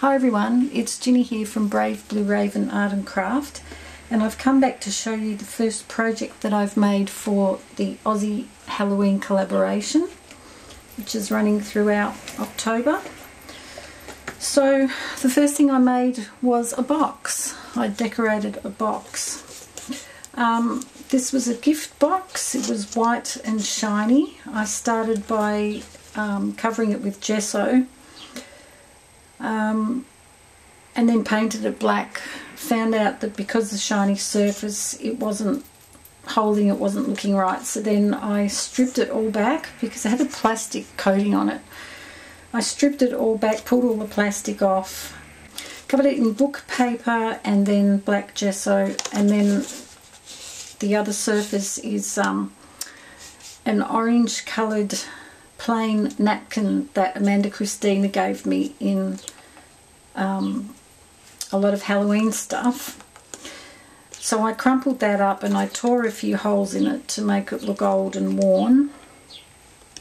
Hi everyone, it's Ginny here from BraveBlueRaven Art and Craft, and I've come back to show you the first project that I've made for the Aussie Halloween Collaboration, which is running throughout October. So the first thing I made was a box. I decorated a box. This was a gift box. It was white and shiny. I started by covering it with gesso and then painted it black. Found out that because the shiny surface, it wasn't holding, it wasn't looking right, so then I stripped it all back because it had a plastic coating on it. I stripped it all back, pulled all the plastic off, covered it in book paper and then black gesso, and then the other surface is an orange coloured plain napkin that Amanda Christina gave me in a lot of Halloween stuff. So I crumpled that up and I tore a few holes in it to make it look old and worn,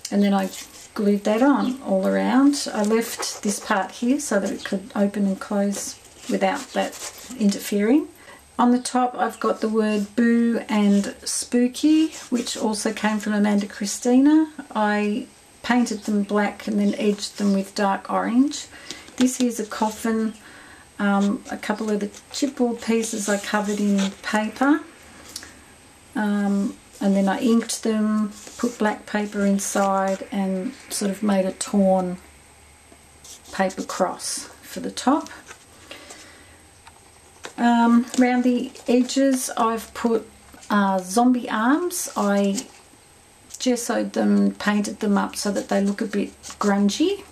and then I glued that on all around. I left this part here so that it could open and close without that interfering. On the top I've got the word boo and spooky, which also came from Amanda Christina. I painted them black and then edged them with dark orange. This here's a coffin. A couple of the chipboard pieces I covered in paper, and then I inked them, put black paper inside and sort of made a torn paper cross for the top. Around the edges I've put zombie arms. I gessoed them, painted them up so that they look a bit grungy,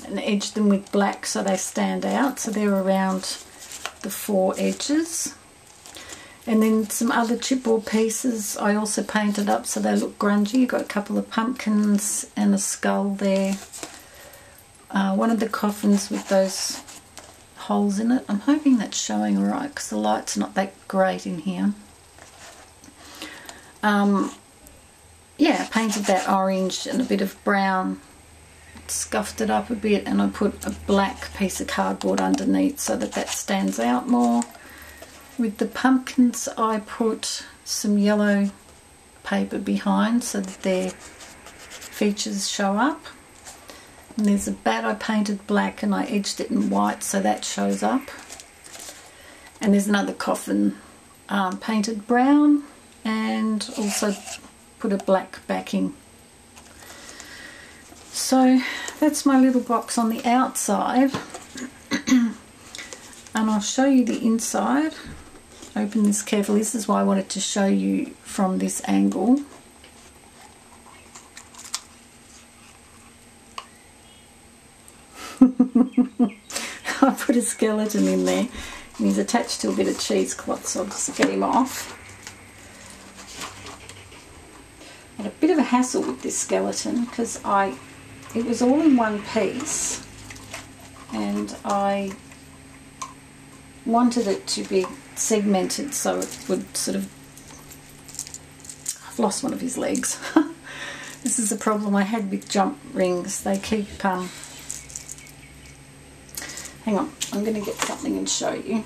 and edged them with black so they stand out, so they're around the four edges. And then some other chipboard pieces I also painted up so they look grungy. You've got a couple of pumpkins and a skull there. One of the coffins with those holes in it. I'm hoping that's showing alright because the light's not that great in here. Yeah, I painted that orange and a bit of brown, scuffed it up a bit, and I put a black piece of cardboard underneath so that that stands out more. With the pumpkins I put some yellow paper behind so that their features show up. And there's a bat I painted black and I edged it in white so that shows up. And there's another coffin painted brown and also put a black backing. So that's my little box on the outside, and I'll show you the inside. Open this carefully. This is why I wanted to show you from this angle. I put a skeleton in there and he's attached to a bit of cheesecloth, so I'll just get him off. I had a bit of a hassle with this skeleton because it was all in one piece and I wanted it to be segmented so it would sort of... I've lost one of his legs. This is a problem I had with jump rings. They keep... hang on, I'm going to get something and show you.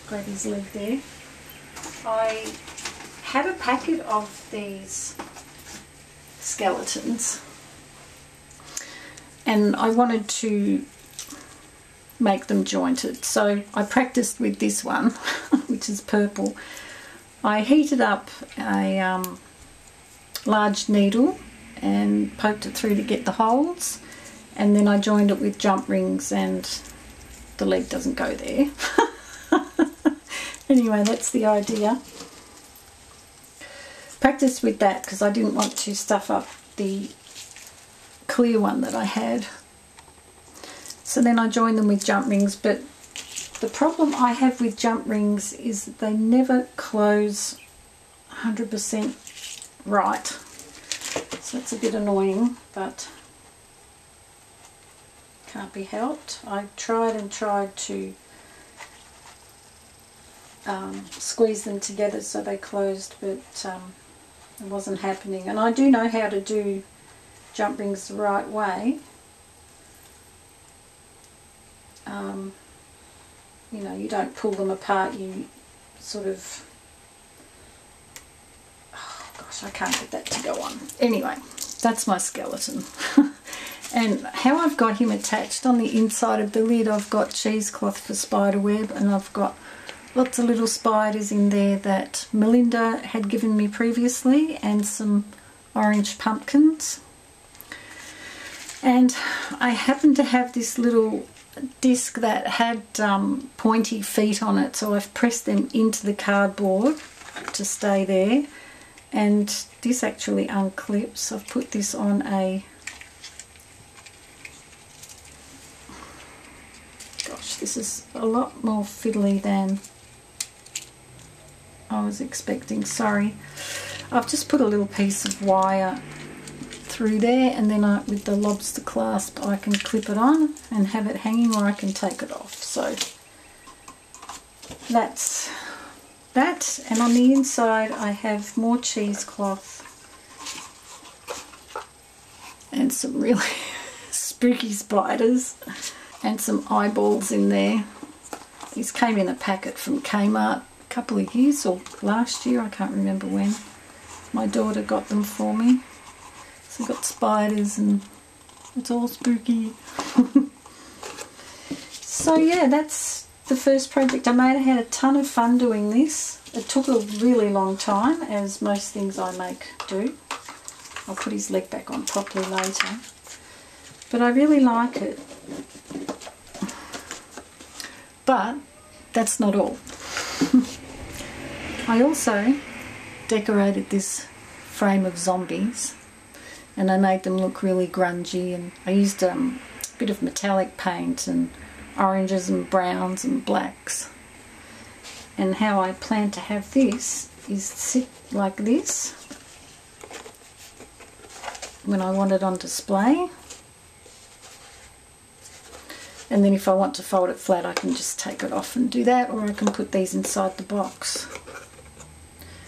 Grab his leg there. I had a packet of these skeletons and I wanted to make them jointed, so I practiced with this one which is purple. I heated up a large needle and poked it through to get the holes, and then I joined it with jump rings and the leg doesn't go there. Anyway, that's the idea. Practiced with that because I didn't want to stuff up the clear one that I had. So then I joined them with jump rings, but the problem I have with jump rings is that they never close 100% right. So it's a bit annoying, but can't be helped. I tried and tried to squeeze them together so they closed, but it wasn't happening. And I do know how to do jump rings the right way, you know, you don't pull them apart, you sort of, oh gosh, I can't get that to go on. Anyway, that's my skeleton. And how I've got him attached, on the inside of the lid I've got cheesecloth for spider web, and I've got lots of little spiders in there that Melinda had given me previously, and some orange pumpkins. And I happen to have this little disc that had pointy feet on it, so I've pressed them into the cardboard to stay there, and this actually unclips. I've put this on a, gosh, this is a lot more fiddly than I was expecting, sorry. I've just put a little piece of wire through there, and then with the lobster clasp I can clip it on and have it hanging, or I can take it off. So that's that. And on the inside I have more cheesecloth and some really spooky spiders and some eyeballs in there. These came in a packet from Kmart a couple of years, or last year, I can't remember when. My daughter got them for me. So I've got spiders and it's all spooky. So yeah, that's the first project I made. I had a ton of fun doing this. It took a really long time, as most things I make do. I'll put his leg back on properly later. But I really like it. But that's not all. I also decorated this frame of zombies, and I made them look really grungy, and I used a bit of metallic paint and oranges and browns and blacks. And how I plan to have this is sit like this when I want it on display, and then if I want to fold it flat I can just take it off and do that, or I can put these inside the box.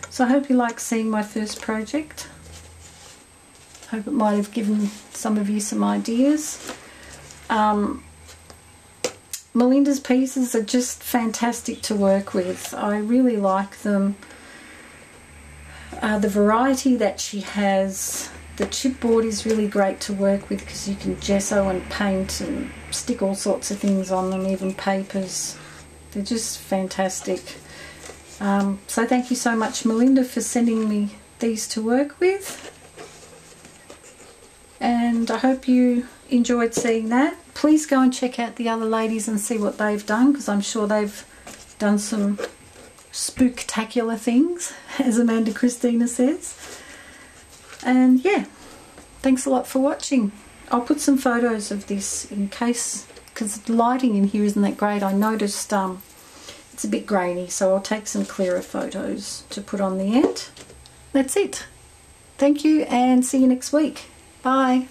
So I hope you like seeing my first project. Hope it might have given some of you some ideas. Melinda's pieces are just fantastic to work with. I really like them. The variety that she has. The chipboard is really great to work with because you can gesso and paint and stick all sorts of things on them, even papers. They're just fantastic. So thank you so much, Melinda, for sending me these to work with. And I hope you enjoyed seeing that. Please go and check out the other ladies and see what they've done, because I'm sure they've done some spooktacular things, as Amanda Christina says. And yeah, thanks a lot for watching. I'll put some photos of this in case, because the lighting in here isn't that great. I noticed it's a bit grainy, so I'll take some clearer photos to put on the end. That's it. Thank you, and see you next week. Bye.